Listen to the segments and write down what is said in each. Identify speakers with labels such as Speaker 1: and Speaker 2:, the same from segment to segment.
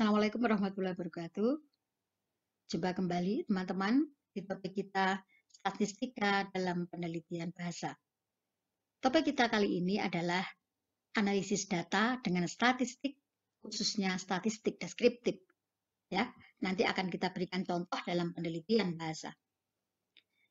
Speaker 1: Assalamualaikum warahmatullahi wabarakatuh. Jumpa kembali teman-teman di topik kita statistika dalam penelitian bahasa. Topik kita kali ini adalah analisis data dengan statistik, khususnya statistik deskriptif. Ya, nanti akan kita berikan contoh dalam penelitian bahasa.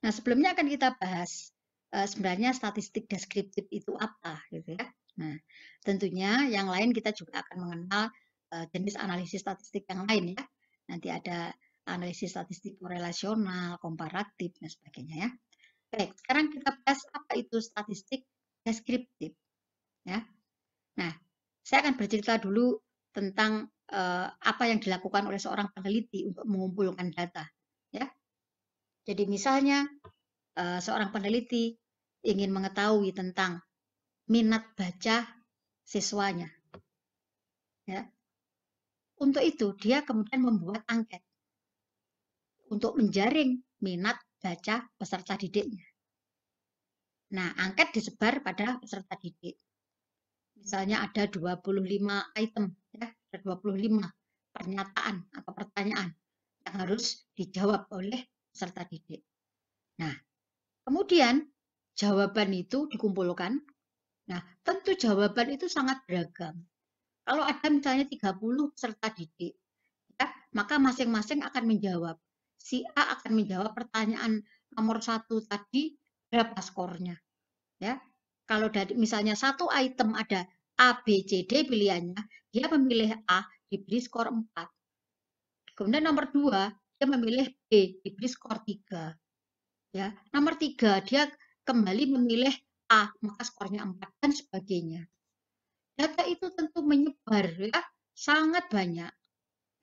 Speaker 1: Nah, sebelumnya akan kita bahas sebenarnya statistik deskriptif itu apa, gitu ya. Nah, tentunya yang lain kita juga akan mengenal jenis analisis statistik yang lain ya. Nanti ada analisis statistik korelasional, komparatif, dan sebagainya ya. Baik, sekarang kita bahas apa itu statistik deskriptif. Ya. Nah, saya akan bercerita dulu tentang apa yang dilakukan oleh seorang peneliti untuk mengumpulkan data. Ya. Jadi misalnya seorang peneliti ingin mengetahui tentang minat baca siswanya. Ya. Untuk itu, dia kemudian membuat angket untuk menjaring minat baca peserta didiknya. Nah, angket disebar pada peserta didik. Misalnya ada 25 item, ya, ada 25 pernyataan atau pertanyaan yang harus dijawab oleh peserta didik. Nah, kemudian jawaban itu dikumpulkan. Nah, tentu jawaban itu sangat beragam. Kalau ada misalnya 30 peserta didik, ya, maka masing-masing akan menjawab. Si A akan menjawab pertanyaan nomor 1 tadi, berapa skornya. Ya. Kalau dari misalnya satu item ada A, B, C, D pilihannya, dia memilih A, diberi skor 4. Kemudian nomor 2, dia memilih B, diberi skor 3. Ya. Nomor 3, dia kembali memilih A, maka skornya 4, dan sebagainya. Data itu tentu menyebar ya, sangat banyak.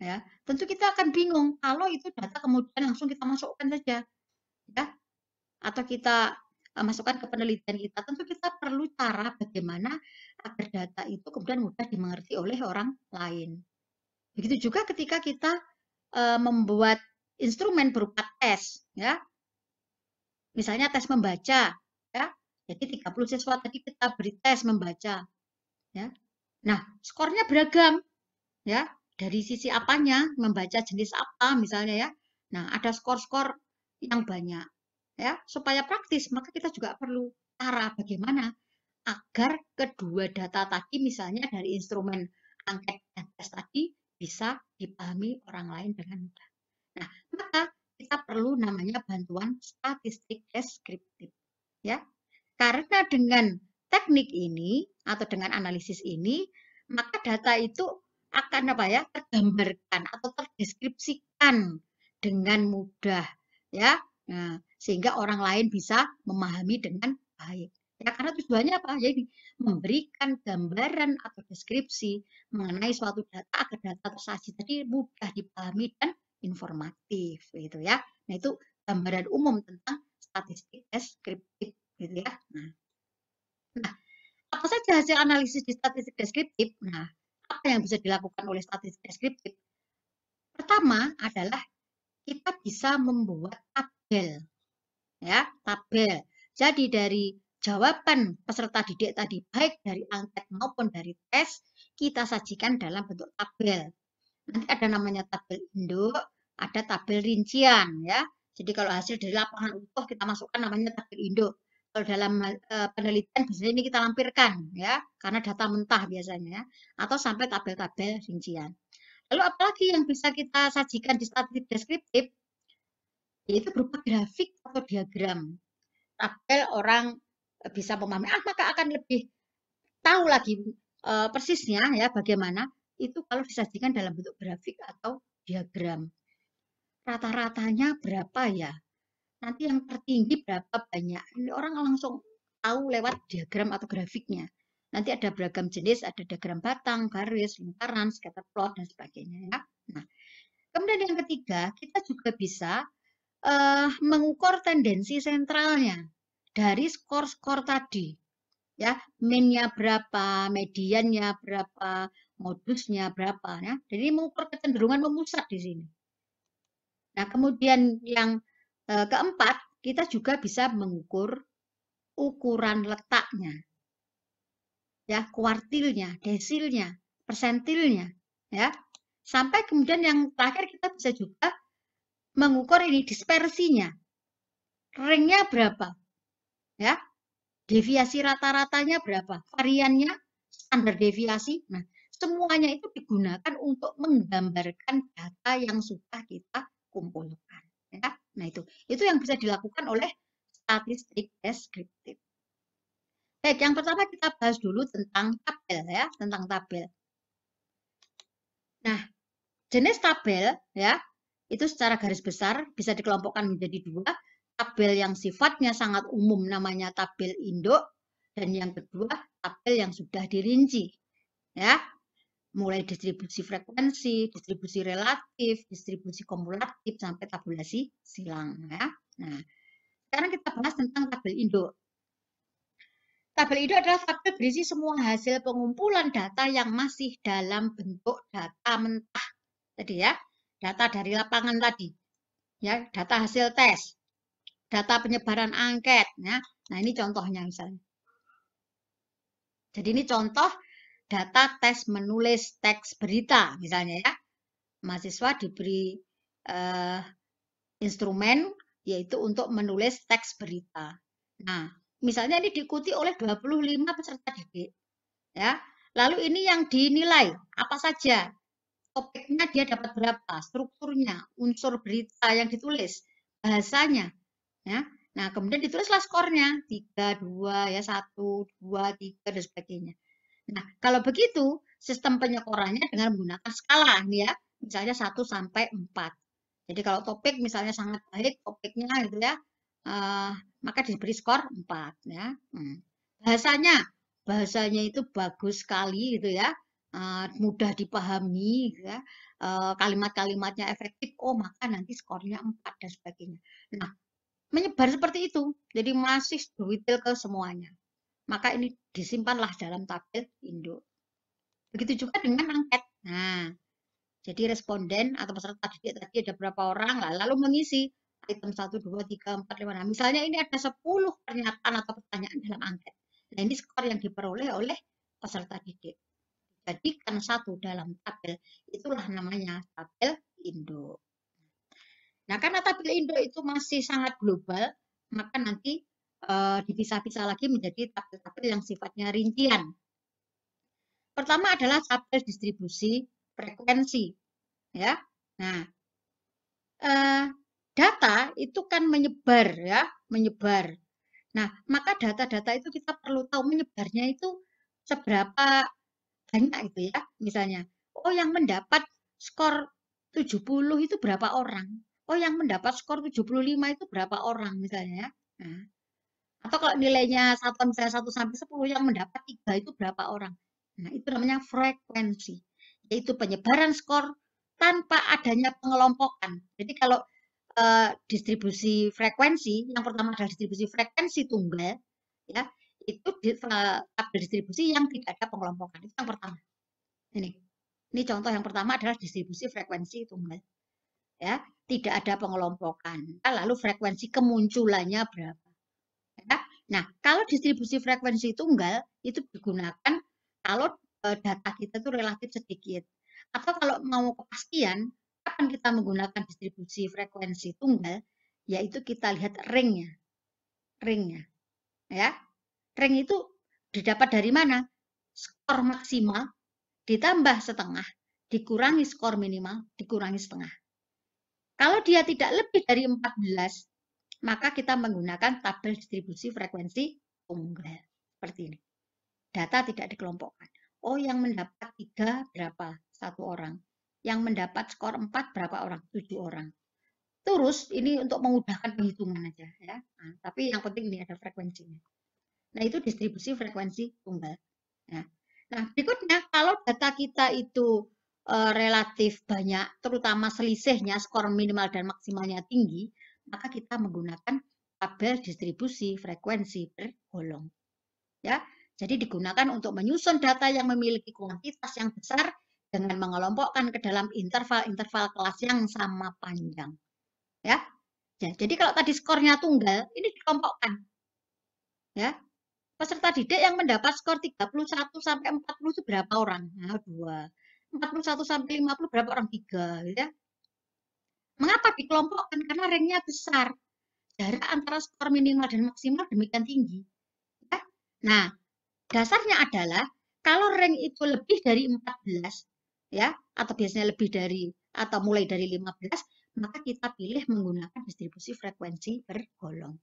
Speaker 1: Ya, tentu kita akan bingung kalau itu data kemudian langsung kita masukkan saja. Ya. Atau kita masukkan ke penelitian kita, tentu kita perlu cara bagaimana agar data itu kemudian mudah dimengerti oleh orang lain. Begitu juga ketika kita membuat instrumen berupa tes, ya. Misalnya tes membaca, ya. Jadi 30 siswa tadi kita beri tes membaca, ya. Nah, skornya beragam, ya. Dari sisi apanya, membaca jenis apa misalnya ya. Nah, ada skor-skor yang banyak. Ya, supaya praktis, maka kita juga perlu cara bagaimana agar kedua data tadi misalnya dari instrumen angket dan tes tadi bisa dipahami orang lain dengan mudah. Nah, maka kita perlu namanya bantuan statistik deskriptif. Ya. Karena dengan teknik ini atau dengan analisis ini, maka data itu akan apa ya, tergambarkan atau terdeskripsikan dengan mudah ya. Nah, sehingga orang lain bisa memahami dengan baik. Ya, karena tujuannya apa? Jadi memberikan gambaran atau deskripsi mengenai suatu data agar data tersaji tadi mudah dipahami dan informatif gitu ya. Nah, itu gambaran umum tentang statistik deskriptif gitu ya. Nah, apa saja hasil analisis di statistik deskriptif? Nah, apa yang bisa dilakukan oleh statistik deskriptif? Pertama adalah kita bisa membuat tabel. Ya, tabel. Jadi dari jawaban peserta didik tadi, baik dari angket maupun dari tes, kita sajikan dalam bentuk tabel. Nanti ada namanya tabel induk, ada tabel rincian ya. Jadi kalau hasil dari lapangan utuh kita masukkan namanya tabel induk. Kalau dalam penelitian biasanya ini kita lampirkan ya, karena data mentah biasanya ya, atau sampai tabel-tabel rincian. Lalu apalagi yang bisa kita sajikan di statistik deskriptif? Yaitu berupa grafik atau diagram. Tabel orang bisa memahami, maka akan lebih tahu lagi persisnya ya bagaimana itu kalau disajikan dalam bentuk grafik atau diagram. Rata-ratanya berapa ya? Nanti yang tertinggi berapa banyak? Ini orang langsung tahu lewat diagram atau grafiknya. Nanti ada beragam jenis, ada diagram batang, garis, lingkaran, scatter plot, dan sebagainya. Ya. Nah, kemudian yang ketiga, kita juga bisa mengukur tendensi sentralnya dari skor-skor tadi. Ya, min-nya berapa, mediannya berapa, modusnya berapa ya. Jadi mengukur kecenderungan memusat di sini. Nah, kemudian yang keempat, kita juga bisa mengukur ukuran letaknya. Ya, kuartilnya, desilnya, persentilnya, ya. Sampai kemudian yang terakhir kita bisa juga mengukur ini dispersinya. Ringnya berapa? Ya, deviasi rata-ratanya berapa? Variannya, standar deviasi. Nah, semuanya itu digunakan untuk menggambarkan data yang sudah kita kumpulkan. Ya, nah itu yang bisa dilakukan oleh statistik deskriptif. Baik, yang pertama kita bahas dulu tentang tabel ya, tentang tabel. Nah, jenis tabel ya, itu secara garis besar bisa dikelompokkan menjadi dua. Tabel yang sifatnya sangat umum namanya tabel induk, dan yang kedua tabel yang sudah dirinci. Ya, mulai distribusi frekuensi, distribusi relatif, distribusi kumulatif sampai tabulasi silang ya. Nah, sekarang kita bahas tentang tabel induk. Tabel induk adalah tabel berisi semua hasil pengumpulan data yang masih dalam bentuk data mentah. Tadi ya, data dari lapangan tadi. Ya, data hasil tes, data penyebaran angket ya. Nah, ini contohnya misalnya. Jadi ini contoh data tes menulis teks berita misalnya ya. Mahasiswa diberi instrumen yaitu untuk menulis teks berita. Nah, misalnya ini diikuti oleh 25 peserta didik. Ya. Lalu ini yang dinilai apa saja? Topiknya dia dapat berapa? Strukturnya, unsur berita yang ditulis, bahasanya, ya. Nah, kemudian ditulislah skornya 3, 2, ya 1, 2, 3 dan sebagainya. Nah, kalau begitu sistem penyekorannya dengan menggunakan skala nih ya. Misalnya 1 sampai 4. Jadi kalau topik misalnya sangat baik topiknya gitu ya, maka diberi skor 4 ya. Bahasanya itu bagus sekali gitu ya, mudah dipahami gitu ya, kalimat-kalimatnya efektif, oh maka nanti skornya 4 dan sebagainya. Nah, menyebar seperti itu, jadi masih detail ke semuanya. Maka ini disimpanlah dalam tabel induk. Begitu juga dengan angket. Nah, jadi responden atau peserta didik tadi ada berapa orang, lalu mengisi item 1, 2, 3, 4, 5. Nah, misalnya ini ada 10 pernyataan atau pertanyaan dalam angket. Nah, ini skor yang diperoleh oleh peserta didik. Jadikan satu dalam tabel, itulah namanya tabel induk. Nah, karena tabel induk itu masih sangat global, maka nanti dipisah-pisah lagi menjadi tabel-tabel yang sifatnya rincian. Pertama adalah tabel distribusi frekuensi, ya. Nah, data itu kan menyebar, ya, menyebar. Nah, maka data-data itu kita perlu tahu menyebarnya itu seberapa banyak itu ya. Misalnya, oh yang mendapat skor 70 itu berapa orang? Oh yang mendapat skor 75 itu berapa orang misalnya ya. Nah, atau kalau nilainya misalnya 1 sampai 10 yang mendapat 3 itu berapa orang? Nah, itu namanya frekuensi. Yaitu penyebaran skor tanpa adanya pengelompokan. Jadi kalau distribusi frekuensi, yang pertama adalah distribusi frekuensi tunggal, ya, itu tabel distribusi yang tidak ada pengelompokan. Itu yang pertama. Ini contoh yang pertama adalah distribusi frekuensi tunggal. Ya, tidak ada pengelompokan. Lalu frekuensi kemunculannya berapa? Ya. Nah, kalau distribusi frekuensi tunggal itu digunakan kalau data kita itu relatif sedikit. Atau kalau mau kepastian, kapan kita menggunakan distribusi frekuensi tunggal, yaitu kita lihat ringnya. Ringnya. Ya. Ring itu didapat dari mana? Skor maksimal ditambah setengah, dikurangi skor minimal, dikurangi setengah. Kalau dia tidak lebih dari 14, maka kita menggunakan tabel distribusi frekuensi tunggal. Seperti ini. Data tidak dikelompokkan. Oh, yang mendapat 3 berapa? 1 orang. Yang mendapat skor 4 berapa orang? 7 orang. Terus ini untuk memudahkan penghitungan aja ya. Nah, tapi yang penting ini ada frekuensinya. Nah, itu distribusi frekuensi tunggal. Nah, berikutnya kalau data kita itu relatif banyak, terutama selisihnya skor minimal dan maksimalnya tinggi, maka kita menggunakan tabel distribusi frekuensi bergolong. Ya, jadi digunakan untuk menyusun data yang memiliki kuantitas yang besar dengan mengelompokkan ke dalam interval-interval kelas yang sama panjang. Ya. Jadi kalau tadi skornya tunggal, ini dikelompokkan. Ya. Peserta didik yang mendapat skor 31 sampai 40 itu berapa orang? Nah, 2. 41 sampai 50 berapa orang? 3, gitu ya. Mengapa dikelompokkan? Karena ranknya besar. Jarak antara skor minimal dan maksimal demikian tinggi. Ya. Nah, dasarnya adalah kalau rank itu lebih dari 14, ya, atau biasanya lebih dari atau mulai dari 15, maka kita pilih menggunakan distribusi frekuensi bergolong.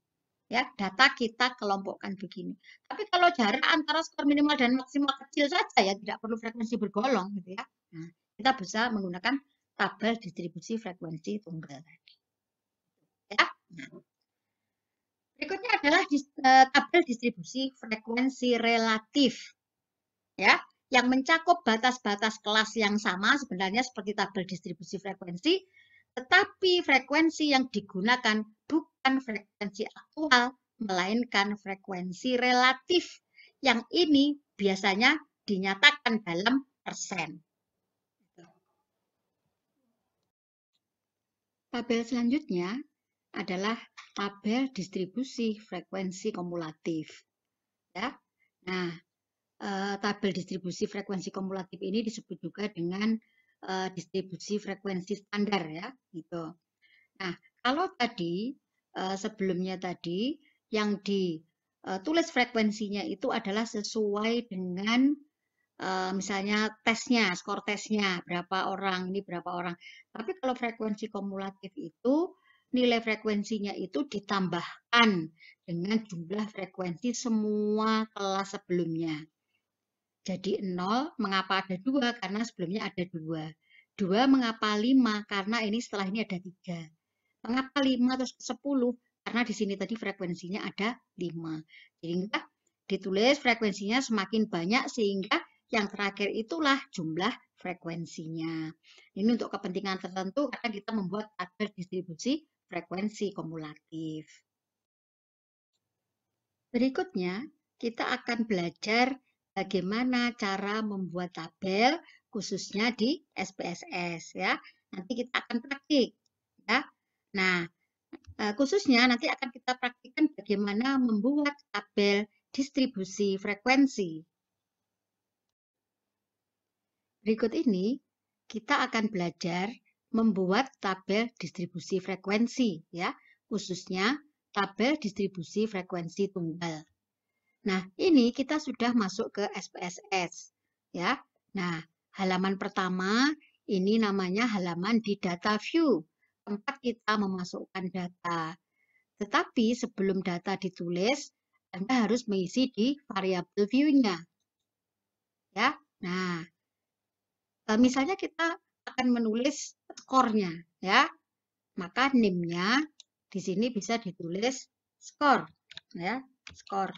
Speaker 1: Ya, data kita kelompokkan begini. Tapi kalau jarak antara skor minimal dan maksimal kecil saja ya, tidak perlu frekuensi bergolong gitu ya. Nah, kita bisa menggunakan tabel distribusi frekuensi tunggal tadi. Ya. Nah, berikutnya adalah tabel distribusi frekuensi relatif. Ya, yang mencakup batas-batas kelas yang sama sebenarnya seperti tabel distribusi frekuensi, tetapi frekuensi yang digunakan bukan frekuensi aktual, melainkan frekuensi relatif. Yang ini biasanya dinyatakan dalam persen. Tabel selanjutnya adalah tabel distribusi frekuensi kumulatif. Ya. Nah, tabel distribusi frekuensi kumulatif ini disebut juga dengan distribusi frekuensi standar ya, gitu. Nah, kalau tadi sebelumnya tadi yang ditulis frekuensinya itu adalah sesuai dengan misalnya tesnya, skor tesnya berapa orang, ini berapa orang. Tapi kalau frekuensi kumulatif itu nilai frekuensinya itu ditambahkan dengan jumlah frekuensi semua kelas sebelumnya. Jadi 0, mengapa ada 2? Karena sebelumnya ada 2. 2 mengapa 5? Karena ini setelah ini ada 3. Mengapa 5 terus 10? Karena di sini tadi frekuensinya ada 5. Sehingga ditulis frekuensinya semakin banyak sehingga yang terakhir itulah jumlah frekuensinya. Ini untuk kepentingan tertentu akan kita membuat tabel distribusi frekuensi kumulatif. Berikutnya, kita akan belajar bagaimana cara membuat tabel khususnya di SPSS ya. Nanti kita akan praktik ya. Nah, khususnya nanti akan kita praktikkan bagaimana membuat tabel distribusi frekuensi. Berikut ini kita akan belajar membuat tabel distribusi frekuensi ya, khususnya tabel distribusi frekuensi tunggal. Nah, ini kita sudah masuk ke SPSS ya. Nah, halaman pertama ini namanya halaman di data view, tempat kita memasukkan data. Tetapi sebelum data ditulis, Anda harus mengisi di variabel view-nya. Ya. Nah, misalnya kita akan menulis skornya ya. Maka NIM-nya di sini bisa ditulis skor ya, skor.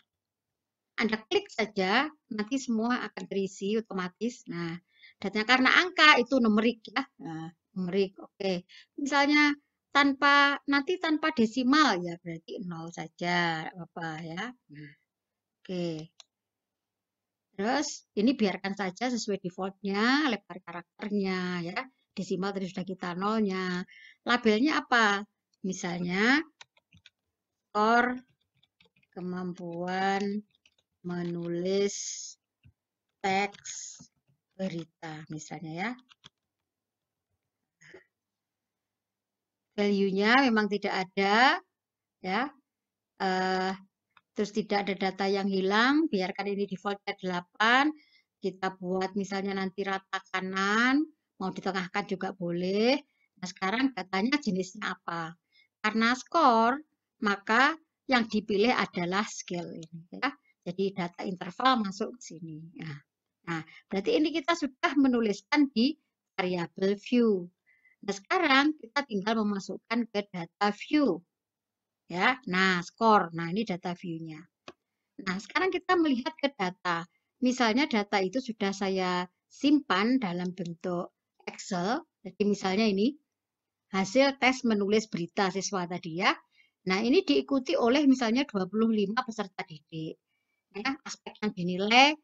Speaker 1: Anda klik saja, nanti semua akan terisi otomatis. Nah, datanya karena angka itu numerik ya. Nah, numerik, oke. Misalnya nanti tanpa desimal ya berarti 0 saja, apa ya. Nah, oke. Terus ini biarkan saja sesuai defaultnya, lebar karakternya ya. Desimal tadi sudah kita nolnya. Labelnya apa? Misalnya skor kemampuan menulis teks berita misalnya ya. Value-nya memang tidak ada ya. Terus tidak ada data yang hilang, biarkan ini defaultnya 8. Kita buat misalnya nanti rata kanan, mau ditengahkan juga boleh. Nah, sekarang datanya jenisnya apa? Karena skor, maka yang dipilih adalah scale ini ya. Jadi data interval masuk ke sini. Nah, berarti ini kita sudah menuliskan di variabel view. Nah, sekarang kita tinggal memasukkan ke data view. Ya, nah skor. Nah, ini data view-nya. Nah, sekarang kita melihat ke data. Misalnya data itu sudah saya simpan dalam bentuk Excel. Jadi misalnya ini hasil tes menulis berita siswa tadi ya. Nah, ini diikuti oleh misalnya 25 peserta didik. Ya, aspek yang dinilai,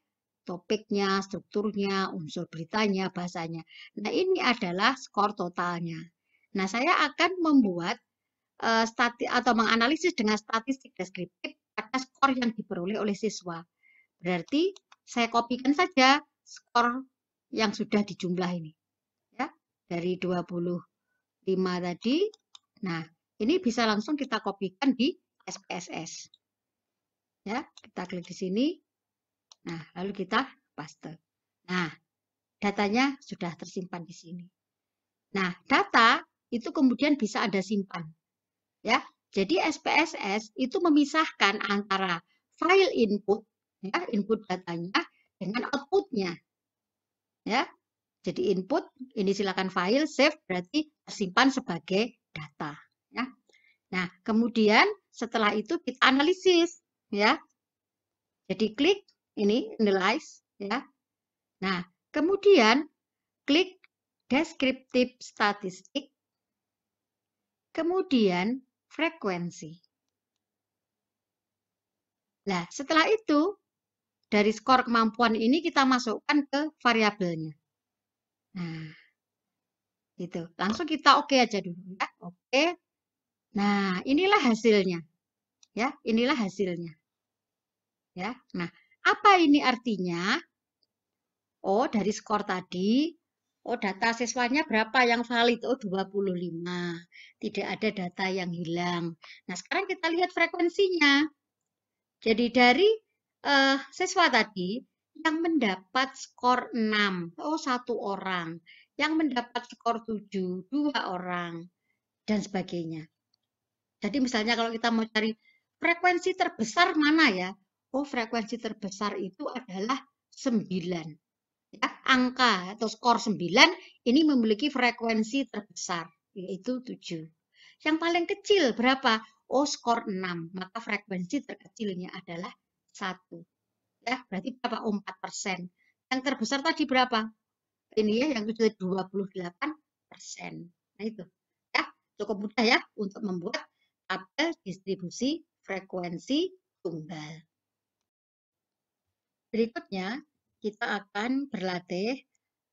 Speaker 1: topiknya, strukturnya, unsur beritanya, bahasanya. Nah, ini adalah skor totalnya. Nah, saya akan membuat atau menganalisis dengan statistik deskriptif atas skor yang diperoleh oleh siswa. Berarti saya kopikan saja skor yang sudah dijumlah ini. Ya, dari 25 tadi. Nah, ini bisa langsung kita kopikan di SPSS. Ya, kita klik di sini. Nah, lalu kita paste. Nah, datanya sudah tersimpan di sini. Nah, data itu kemudian bisa Anda simpan. Ya, jadi SPSS itu memisahkan antara file input, ya, input datanya dengan outputnya. Ya, jadi input ini silakan file, save berarti tersimpan sebagai data. Ya. Nah, kemudian setelah itu kita analisis, ya. Jadi klik ini analyze, ya. Nah, kemudian klik descriptive statistik, kemudian frekuensi. Nah, setelah itu dari skor kemampuan ini kita masukkan ke variabelnya. Nah, gitu. Langsung kita oke aja dulu ya. Oke. Nah, inilah hasilnya. Ya, inilah hasilnya. Ya. Nah, apa ini artinya? Oh, dari skor tadi, oh data siswanya berapa yang valid? Oh, 25. Tidak ada data yang hilang. Nah, sekarang kita lihat frekuensinya. Jadi dari siswa tadi yang mendapat skor 6, oh 1 orang. Yang mendapat skor 7, 2 orang. Dan sebagainya. Jadi misalnya kalau kita mau cari frekuensi terbesar mana ya? Oh, frekuensi terbesar itu adalah 9. Ya, angka atau skor 9 ini memiliki frekuensi terbesar, yaitu 7. Yang paling kecil berapa? Oh, skor 6. Maka frekuensi terkecilnya adalah 1. Ya, berarti berapa? Oh, 4%. Yang terbesar tadi berapa? Ini ya, yang sudah 28%. Nah, itu. Ya, cukup mudah ya untuk membuat tabel distribusi frekuensi tunggal. Berikutnya, kita akan berlatih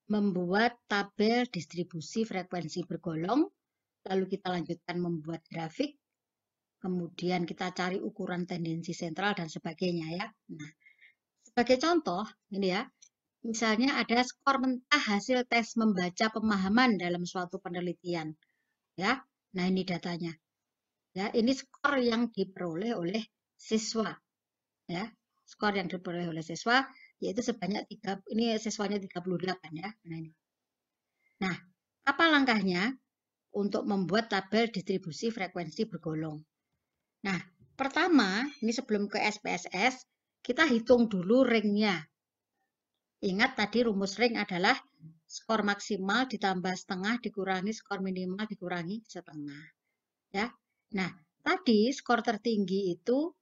Speaker 1: membuat tabel distribusi frekuensi bergolong, lalu kita lanjutkan membuat grafik, kemudian kita cari ukuran tendensi sentral dan sebagainya ya. Nah, sebagai contoh, ini ya, misalnya ada skor mentah hasil tes membaca pemahaman dalam suatu penelitian. Ya, nah ini datanya. Ya, ini skor yang diperoleh oleh siswa. Ya, skor yang diperoleh oleh siswa yaitu sebanyak 3, ini siswanya 38 ya. Nah, ini. Nah, apa langkahnya untuk membuat tabel distribusi frekuensi bergolong? Nah, pertama, ini sebelum ke SPSS, kita hitung dulu ringnya. Ingat tadi rumus ring adalah skor maksimal ditambah setengah dikurangi skor minimal dikurangi setengah. Ya. Nah, tadi skor tertinggi itu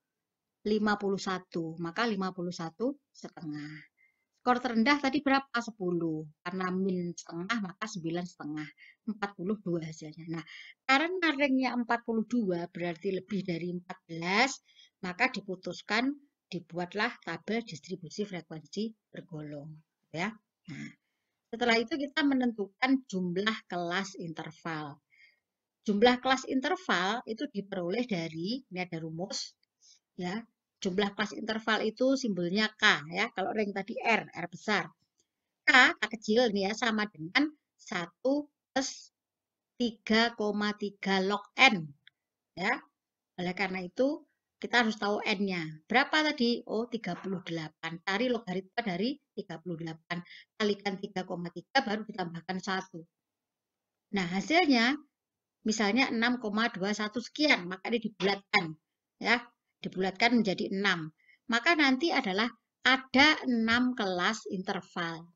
Speaker 1: 51, maka 51 setengah. Skor terendah tadi berapa? 10. Karena min setengah, maka 9 setengah. 42 hasilnya. Nah, karena ringnya 42 berarti lebih dari 14, maka diputuskan dibuatlah tabel distribusi frekuensi bergolong. Ya. Nah, setelah itu kita menentukan jumlah kelas interval. Jumlah kelas interval itu diperoleh dari, ini ada rumus, ya. Jumlah kelas interval itu simbolnya K ya. Kalau ring tadi R besar. K kecil ini ya sama dengan 1 plus 3,3 log N. Ya. Oleh karena itu kita harus tahu N-nya. Berapa tadi? Oh, 38. Cari logaritma dari 38. Kalikan 3,3 baru ditambahkan 1. Nah, hasilnya misalnya 6,21 sekian, maka ini dibulatkan. Ya, dibulatkan menjadi 6. Maka nanti adalah ada 6 kelas interval.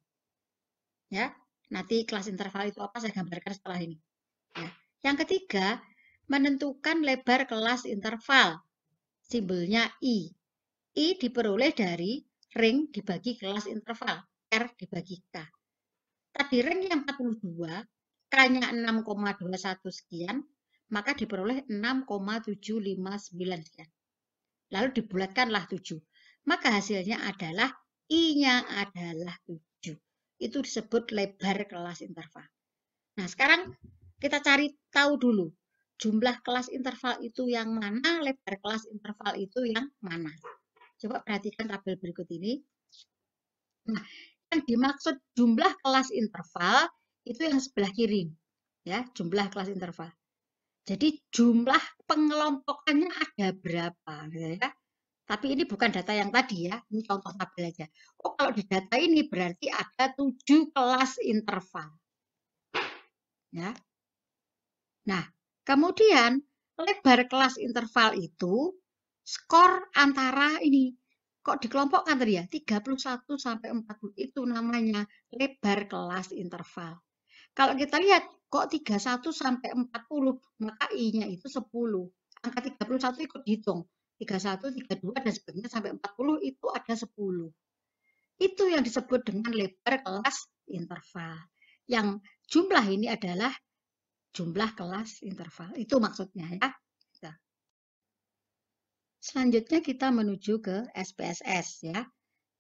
Speaker 1: Ya, nanti kelas interval itu apa saya gambarkan setelah ini. Ya. Yang ketiga, menentukan lebar kelas interval. Simbolnya I. I diperoleh dari ring dibagi kelas interval. R dibagi K. Tadi ring yang 42, K-nya 6,21 sekian, maka diperoleh 6,759 sekian. Lalu dibulatkanlah 7. Maka hasilnya adalah I-nya adalah 7. Itu disebut lebar kelas interval. Nah, sekarang kita cari tahu dulu. Jumlah kelas interval itu yang mana, lebar kelas interval itu yang mana. Coba perhatikan tabel berikut ini. Nah, yang dimaksud jumlah kelas interval itu yang sebelah kiri. Ya, jumlah kelas interval. Jadi jumlah pengelompokannya ada berapa, gitu ya. Tapi ini bukan data yang tadi ya, ini contoh tabel aja. Oh, kalau di data ini berarti ada 7 kelas interval. Ya. Nah, kemudian lebar kelas interval itu skor antara ini. Kok dikelompokkan tadi ya? 31 sampai 40 itu namanya lebar kelas interval. Kalau kita lihat kok 31 sampai 40, maka I-nya itu 10. Angka 31 ikut dihitung. 31, 32, dan sebagainya sampai 40 itu ada 10. Itu yang disebut dengan lebar kelas interval. Yang jumlah ini adalah jumlah kelas interval. Itu maksudnya ya. Selanjutnya kita menuju ke SPSS ya.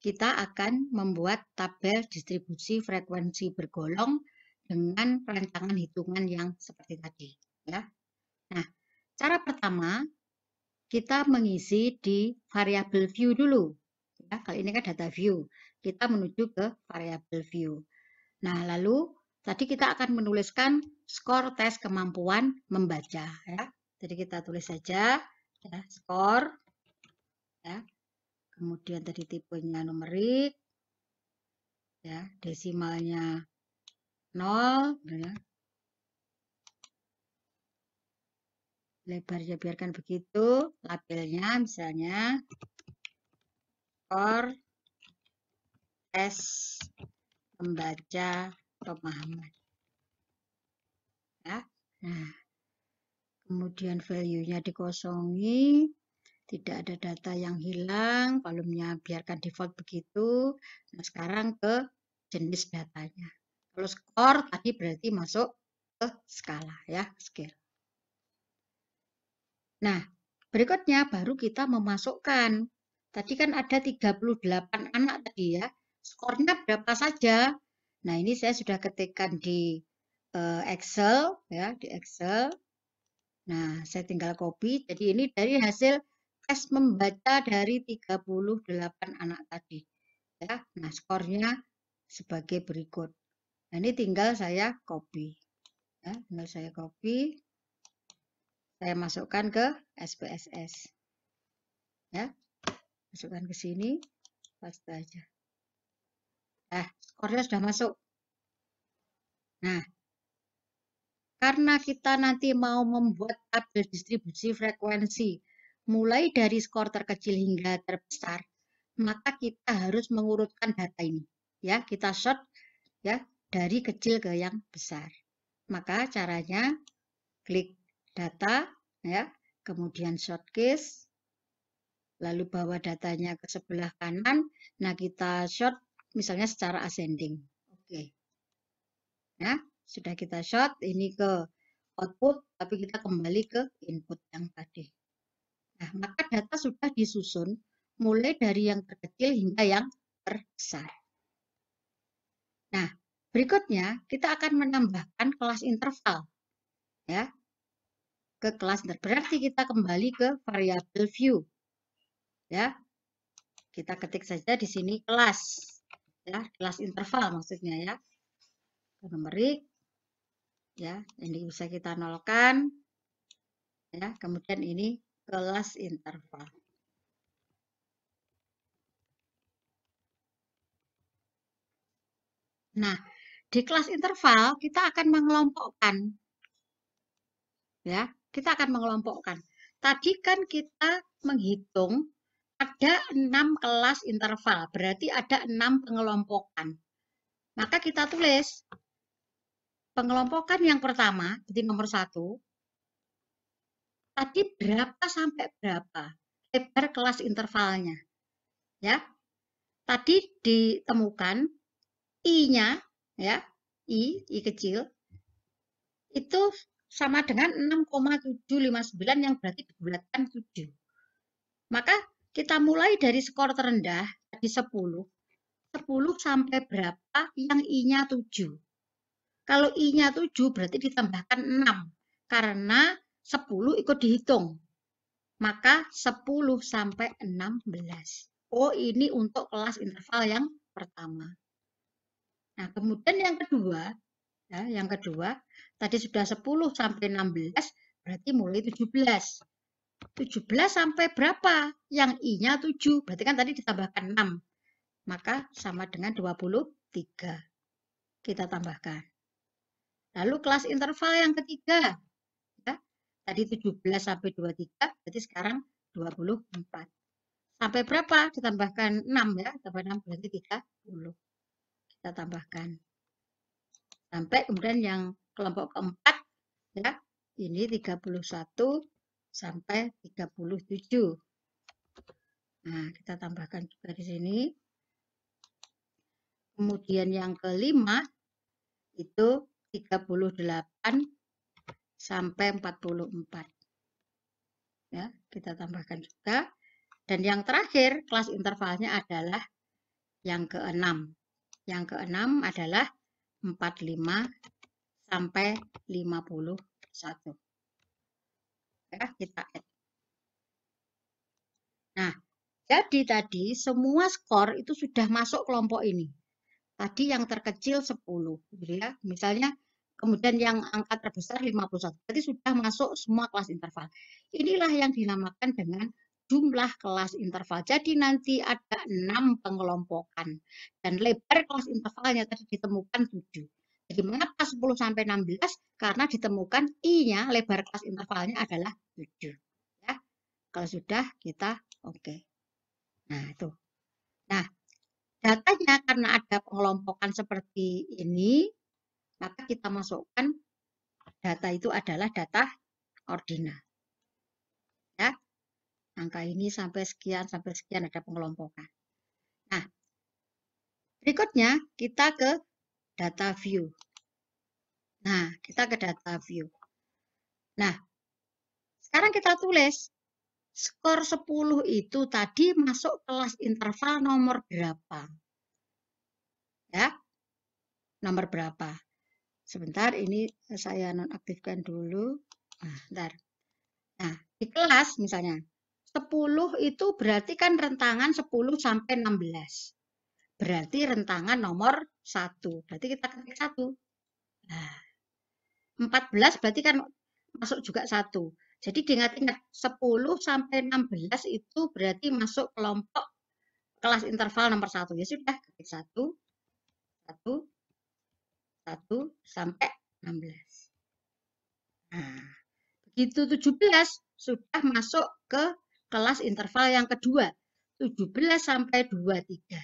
Speaker 1: Kita akan membuat tabel distribusi frekuensi bergolong dengan rancangan hitungan yang seperti tadi ya. Nah, cara pertama kita mengisi di variabel view dulu. Ya, kali ini kan data view. Kita menuju ke variabel view. Nah, lalu tadi kita akan menuliskan skor tes kemampuan membaca ya. Jadi kita tulis saja ya, skor ya. Kemudian tadi tipenya numerik ya, desimalnya 0 ya. Lebarnya biarkan begitu, labelnya misalnya skor tes membaca pemahaman. Ya. Nah, kemudian value-nya dikosongi, tidak ada data yang hilang, kolomnya biarkan default begitu. Nah, sekarang ke jenis datanya. Kalau skor tadi berarti masuk ke skala ya, scale. Nah, berikutnya baru kita memasukkan. Tadi kan ada 38 anak tadi ya. Skornya berapa saja? Nah, ini saya sudah ketikkan di Excel ya, di Excel. Nah, saya tinggal copy. Jadi ini dari hasil tes membaca dari 38 anak tadi. Ya. Nah, skornya sebagai berikut. Nah, ini tinggal saya copy. Ya, tinggal saya copy. Saya masukkan ke SPSS. Ya, masukkan ke sini, paste aja. Nah, skornya sudah masuk. Nah, karena kita nanti mau membuat tabel distribusi frekuensi, mulai dari skor terkecil hingga terbesar, maka kita harus mengurutkan data ini. Ya, kita sort ya dari kecil ke yang besar. Maka caranya klik data, ya, kemudian sort case, lalu bawa datanya ke sebelah kanan. Nah, kita sort misalnya secara ascending. Oke. Ya, sudah kita sort ini ke output, tapi kita kembali ke input yang tadi. Nah, maka data sudah disusun mulai dari yang terkecil hingga yang terbesar. Nah, berikutnya kita akan menambahkan kelas interval. Ya, ke kelas interval. Berarti kita kembali ke variabel view. Ya, kita ketik saja di sini kelas. Ya, kelas interval maksudnya ya. Numerik. Ya, ini bisa kita nolkan. Ya, kemudian ini kelas interval. Nah, di kelas interval kita akan mengelompokkan. Ya, kita akan mengelompokkan. Tadi kan kita menghitung ada 6 kelas interval, berarti ada 6 pengelompokan. Maka kita tulis pengelompokan yang pertama, jadi nomor 1, tadi berapa sampai berapa lebar kelas intervalnya. Ya, tadi ditemukan I-nya, ya, I kecil, itu sama dengan 6,759 yang berarti dibulatkan 7. Maka kita mulai dari skor terendah, tadi 10. 10 sampai berapa yang I-nya 7. Kalau I-nya 7 berarti ditambahkan 6. Karena 10 ikut dihitung. Maka 10 sampai 16. Oh, ini untuk kelas interval yang pertama. Nah, kemudian yang kedua, ya, yang kedua tadi sudah 10 sampai 16, berarti mulai 17. 17 sampai berapa? Yang I-nya 7, berarti kan tadi ditambahkan 6. Maka sama dengan 23. Kita tambahkan. Lalu kelas interval yang ketiga. Ya, tadi 17 sampai 23, berarti sekarang 24. Sampai berapa? Ditambahkan 6 ya, tambah 6 berarti 30. Kita tambahkan. Sampai kemudian yang kelompok keempat, ya, ini 31 sampai 37. Nah, kita tambahkan juga di sini. Kemudian yang kelima itu 38 sampai 44. Ya, kita tambahkan juga. Dan yang terakhir, kelas intervalnya adalah yang keenam. Yang keenam adalah 45 sampai 51. Ya, kita add. Nah, jadi tadi semua skor itu sudah masuk kelompok ini. Tadi yang terkecil 10, gitu ya. Misalnya kemudian yang angka terbesar 51. Berarti sudah masuk semua kelas interval. Inilah yang dinamakan dengan jumlah kelas interval. Jadi nanti ada 6 pengelompokan. Dan lebar kelas intervalnya tadi ditemukan 7. Jadi mengapa 10 sampai 16? Karena ditemukan I-nya, lebar kelas intervalnya adalah 7. Ya. Kalau sudah kita oke. Nah, itu. Nah, datanya karena ada pengelompokan seperti ini, maka kita masukkan data itu adalah data ordinal. Ya. Angka ini sampai sekian ada pengelompokan. Nah, berikutnya kita ke data view. Nah, kita ke data view. Nah, sekarang kita tulis skor 10 itu tadi masuk kelas interval nomor berapa? Ya, nomor berapa? Sebentar, ini saya nonaktifkan dulu. Nah, bentar. Nah, di kelas misalnya 10 itu berarti kan rentangan 10 sampai 16. Berarti rentangan nomor 1. Berarti kita ketik 1. Nah, 14 berarti kan masuk juga 1. Jadi diingat-ingat 10 sampai 16 itu berarti masuk kelompok kelas interval nomor 1. Ya sudah, ketik 1, 1, 1 sampai 16. Nah, begitu 17 sudah masuk ke kelas interval yang kedua. 17 sampai 23.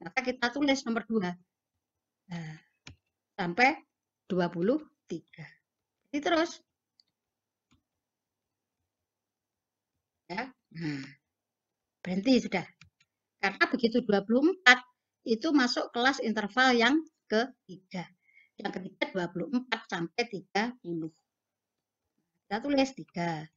Speaker 1: Maka kita tulis nomor 2. Nah, sampai 23. Jadi terus. Ya. Nah, berhenti sudah. Karena begitu 24 itu masuk kelas interval yang ketiga. Yang ketiga 24 sampai 30. Kita tulis 3.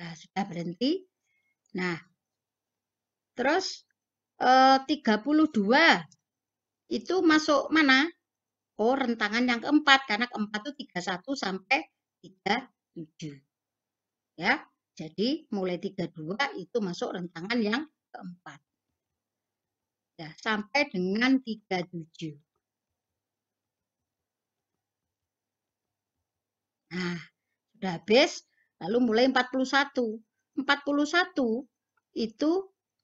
Speaker 1: Nah, sudah berhenti. Nah, terus 32 itu masuk mana? Oh, rentangan yang keempat. Karena keempat itu 31 sampai 37. Ya, jadi mulai 32 itu masuk rentangan yang keempat. Ya, sampai dengan 37. Nah, sudah habis. Lalu mulai 41. 41 itu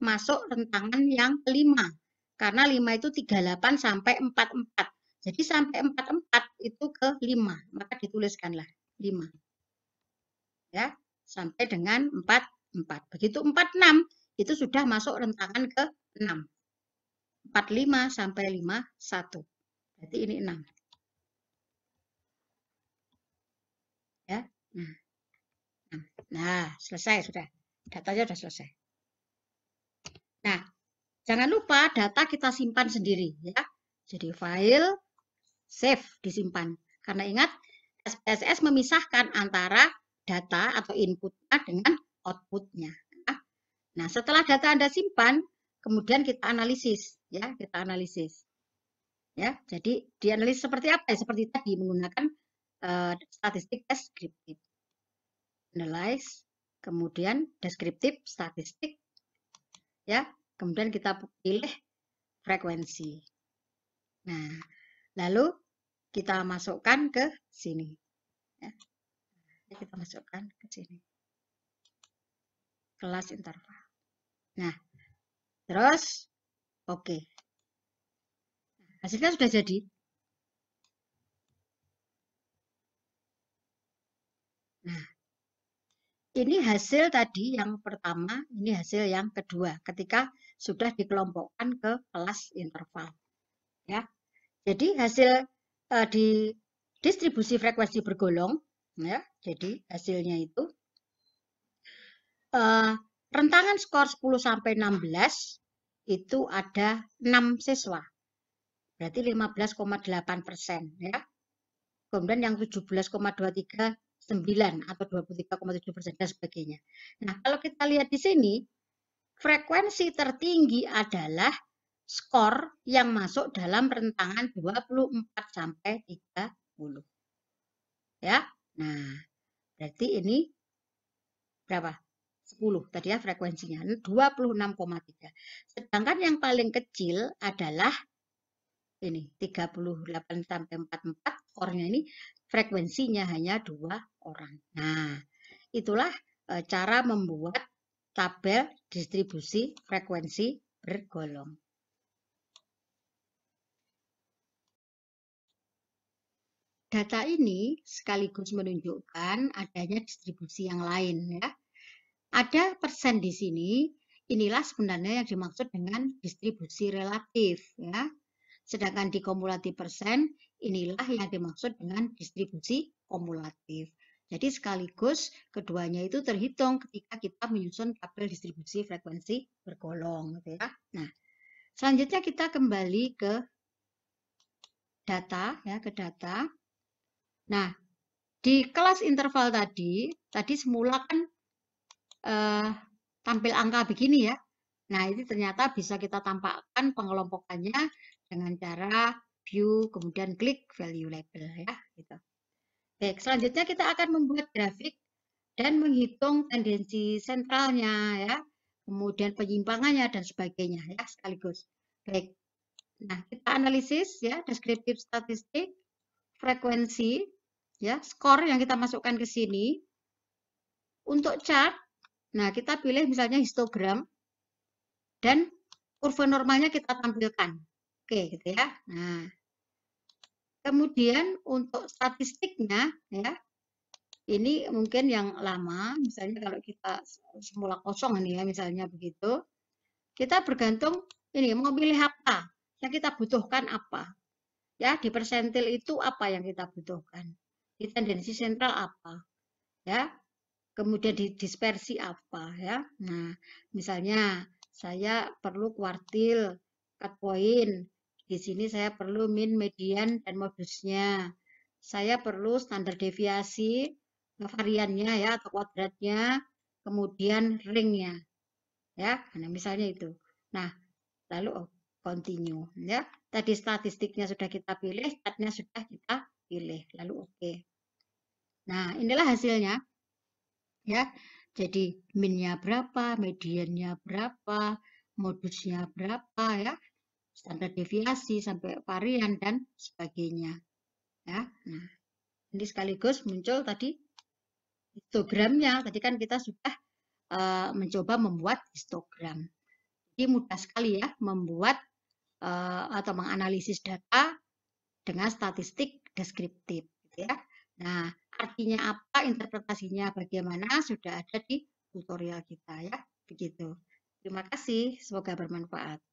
Speaker 1: masuk rentangan yang kelima. Karena 5 itu 38 sampai 44. Jadi sampai 44 itu ke 5. Maka dituliskanlah 5. Ya, sampai dengan 44. Begitu 46 itu sudah masuk rentangan ke 6. 45 sampai 51. Berarti ini 6. Ya. Nah, selesai sudah. Datanya sudah selesai. Nah, jangan lupa data kita simpan sendiri ya. Jadi file save disimpan. Karena ingat SPSS memisahkan antara data atau inputnya dengan outputnya. Nah, setelah data Anda simpan, kemudian kita analisis ya, kita analisis. Ya, jadi dianalisis seperti apa? Seperti tadi menggunakan statistik deskriptif. Analyze kemudian deskriptif, statistik, ya. Kemudian kita pilih frekuensi. Nah, lalu kita masukkan ke sini. Ya. Kita masukkan ke sini. Kelas interval. Nah, terus oke. Hasilnya sudah jadi. Nah, ini hasil tadi yang pertama, ini hasil yang kedua ketika sudah dikelompokkan ke kelas interval. Ya. Jadi hasil di distribusi frekuensi bergolong, ya. Jadi hasilnya itu rentangan skor 10 sampai 16 itu ada 6 siswa. Berarti 15,8%, ya. Kemudian yang 17,239 atau 23,7% dan sebagainya. Nah, kalau kita lihat di sini, frekuensi tertinggi adalah skor yang masuk dalam rentangan 24 sampai 30. Ya. Nah, berarti ini berapa? 10 tadi ya frekuensinya, 26,3. Sedangkan yang paling kecil adalah ini 38 sampai 44, skornya ini frekuensinya hanya 2 orang. Nah, itulah cara membuat tabel distribusi frekuensi bergolong. Data ini sekaligus menunjukkan adanya distribusi yang lain, ya. Ada persen di sini, inilah sebenarnya yang dimaksud dengan distribusi relatif, ya. Sedangkan di kumulatif persen, inilah yang dimaksud dengan distribusi kumulatif. Jadi sekaligus keduanya itu terhitung ketika kita menyusun tabel distribusi frekuensi bergolong, gitu ya. Nah, selanjutnya kita kembali ke data, ya, ke data. Nah, di kelas interval tadi semula kan tampil angka begini ya. Nah, ini ternyata bisa kita tampakkan pengelompokannya dengan cara view, kemudian klik value label ya. Gitu. Baik, selanjutnya kita akan membuat grafik dan menghitung tendensi sentralnya ya, kemudian penyimpangannya dan sebagainya ya sekaligus. Baik, nah kita analisis ya, deskriptif statistik, frekuensi, ya, skor yang kita masukkan ke sini. Untuk chart, nah kita pilih misalnya histogram dan kurva normalnya kita tampilkan. Oke, gitu ya. Nah, kemudian untuk statistiknya, ya, ini mungkin yang lama, misalnya kalau kita semula kosong ini ya, misalnya begitu, kita bergantung ini mau pilih apa, yang kita butuhkan apa. Ya, di persentil itu apa yang kita butuhkan. Di tendensi sentral apa. Ya. Kemudian di dispersi apa ya. Nah, misalnya saya perlu kuartil, cut point. Di sini saya perlu min, median, dan modusnya. Saya perlu standar deviasi, variannya ya atau kuadratnya, kemudian ringnya. Ya, nah misalnya itu. Nah, lalu continue ya. Tadi statistiknya sudah kita pilih, statnya sudah kita pilih. Lalu oke. Nah, inilah hasilnya. Ya, jadi minnya berapa, mediannya berapa, modusnya berapa ya, standar deviasi sampai varian dan sebagainya. Ya, nah ini sekaligus muncul tadi histogramnya. Tadi kan kita sudah mencoba membuat histogram. Jadi mudah sekali ya membuat atau menganalisis data dengan statistik deskriptif, gitu ya. Nah, artinya apa, interpretasinya bagaimana sudah ada di tutorial kita ya, begitu. Terima kasih, semoga bermanfaat.